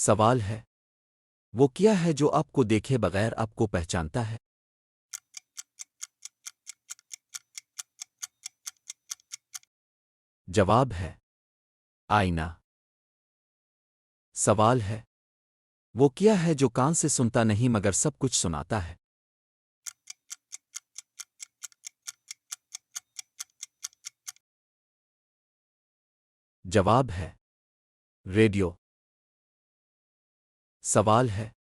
सवाल है, वो क्या है जो आपको देखे बगैर आपको पहचानता है? जवाब है आईना। सवाल है, वो क्या है जो कान से सुनता नहीं मगर सब कुछ सुनाता है? जवाब है रेडियो। सवाल है,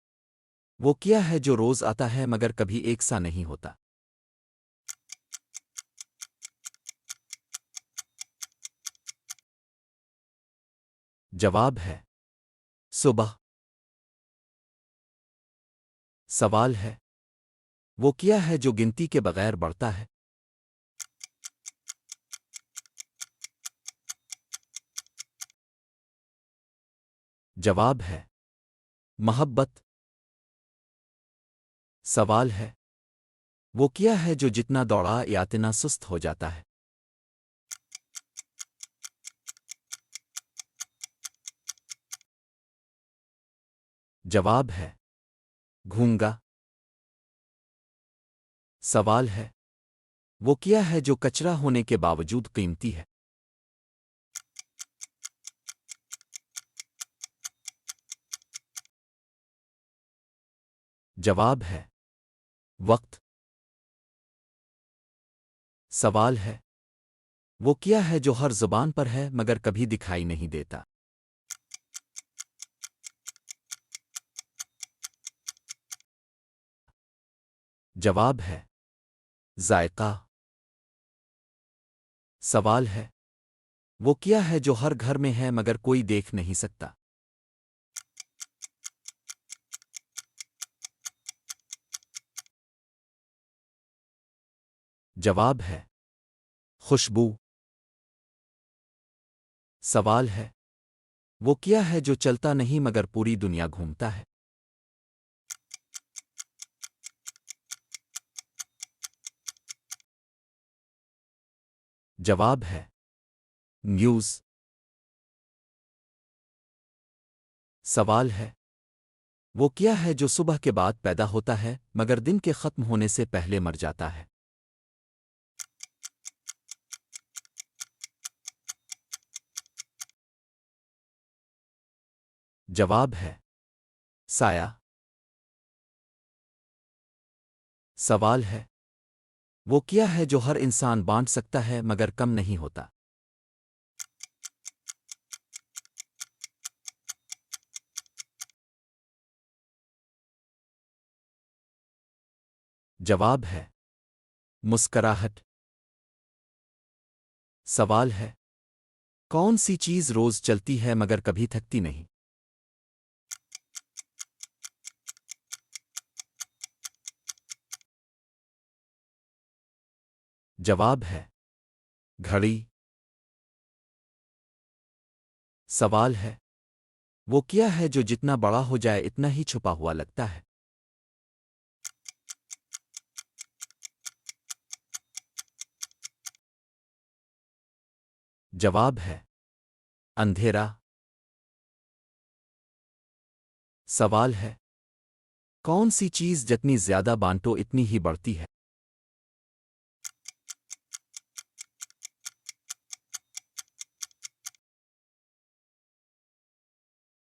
वो क्या है जो रोज आता है मगर कभी एक सा नहीं होता? जवाब है सुबह। सवाल है, वो क्या है जो गिनती के बगैर बढ़ता है? जवाब है मोहब्बत। सवाल है, वो क्या है जो जितना दौड़ा या इतना सुस्त हो जाता है? जवाब है घूंगा। सवाल है, वो क्या है जो कचरा होने के बावजूद कीमती है? जवाब है वक्त। सवाल है, वो क्या है जो हर जुबान पर है मगर कभी दिखाई नहीं देता? जवाब है जायका। सवाल है, वो क्या है जो हर घर में है मगर कोई देख नहीं सकता? जवाब है खुशबू। सवाल है, वो क्या है जो चलता नहीं मगर पूरी दुनिया घूमता है? जवाब है न्यूज़। सवाल है, वो क्या है जो सुबह के बाद पैदा होता है मगर दिन के खत्म होने से पहले मर जाता है? जवाब है साया। सवाल है, वो क्या है जो हर इंसान बांट सकता है मगर कम नहीं होता? जवाब है मुस्कराहट। सवाल है, कौन सी चीज रोज चलती है मगर कभी थकती नहीं? जवाब है घड़ी। सवाल है, वो क्या है जो जितना बड़ा हो जाए इतना ही छुपा हुआ लगता है? जवाब है अंधेरा। सवाल है, कौन सी चीज जितनी ज्यादा बांटो इतनी ही बढ़ती है?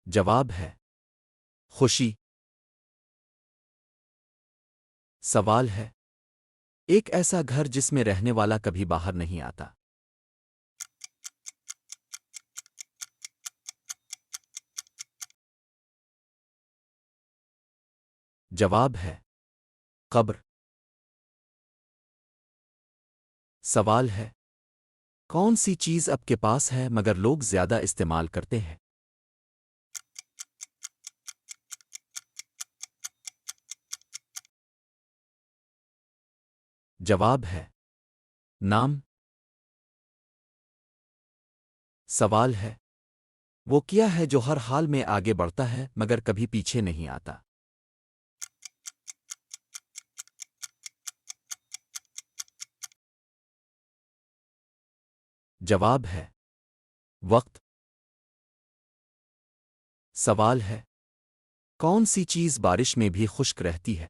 जवाब है खुशी। सवाल है, एक ऐसा घर जिसमें रहने वाला कभी बाहर नहीं आता? जवाब है कब्र। सवाल है, कौन सी चीज आपके पास है मगर लोग ज्यादा इस्तेमाल करते हैं? जवाब है नाम। सवाल है, वो क्या है जो हर हाल में आगे बढ़ता है मगर कभी पीछे नहीं आता? जवाब है वक्त। सवाल है, कौन सी चीज़ बारिश में भी खुश्क रहती है?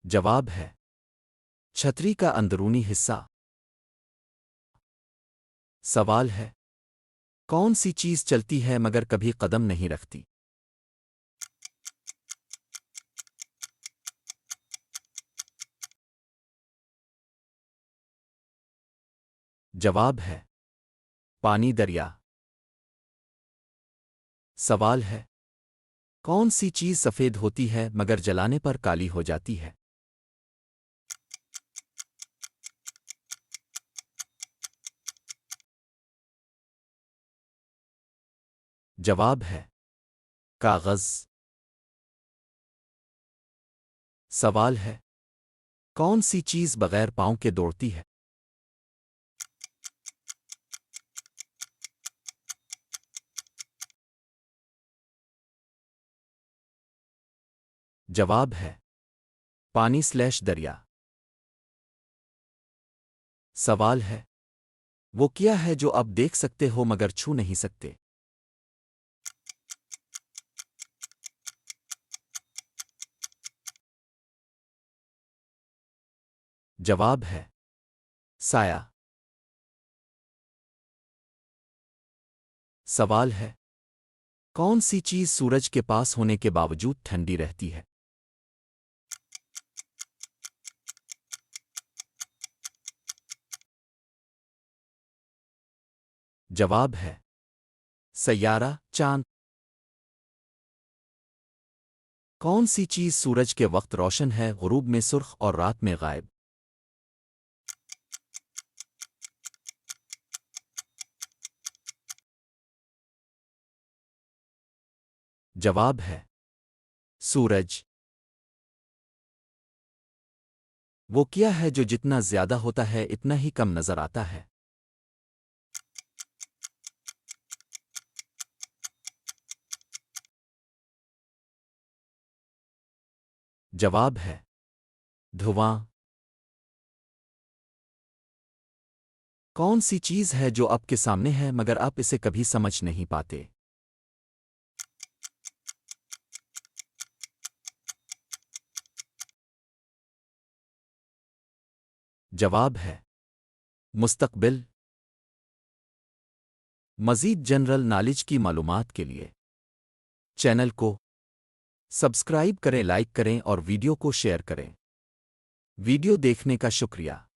जवाब है छतरी का अंदरूनी हिस्सा। सवाल है कौन सी चीज़ चलती है मगर कभी कदम नहीं रखती? जवाब है पानी दरिया। सवाल है कौन सी चीज़ सफ़ेद होती है मगर जलाने पर काली हो जाती है? जवाब है कागज़। सवाल है कौन सी चीज़ बगैर पाँव के दौड़ती है? जवाब है पानी/दरिया। सवाल है वो क्या है जो आप देख सकते हो मगर छू नहीं सकते? जवाब है साया। सवाल है कौन सी चीज़ सूरज के पास होने के बावजूद ठंडी रहती है? जवाब है सैयारा चांद। कौन सी चीज़ सूरज के वक्त रोशन है, गुरूब में सुर्ख और रात में गायब? जवाब है सूरज। वो क्या है जो जितना ज्यादा होता है इतना ही कम नजर आता है? जवाब है धुआं। कौन सी चीज़ है जो आपके सामने है मगर आप इसे कभी समझ नहीं पाते? जवाब है मुस्तकबिल। मज़ीद जनरल नॉलेज की मालूमात के लिए चैनल को सब्सक्राइब करें, लाइक करें और वीडियो को शेयर करें। वीडियो देखने का शुक्रिया।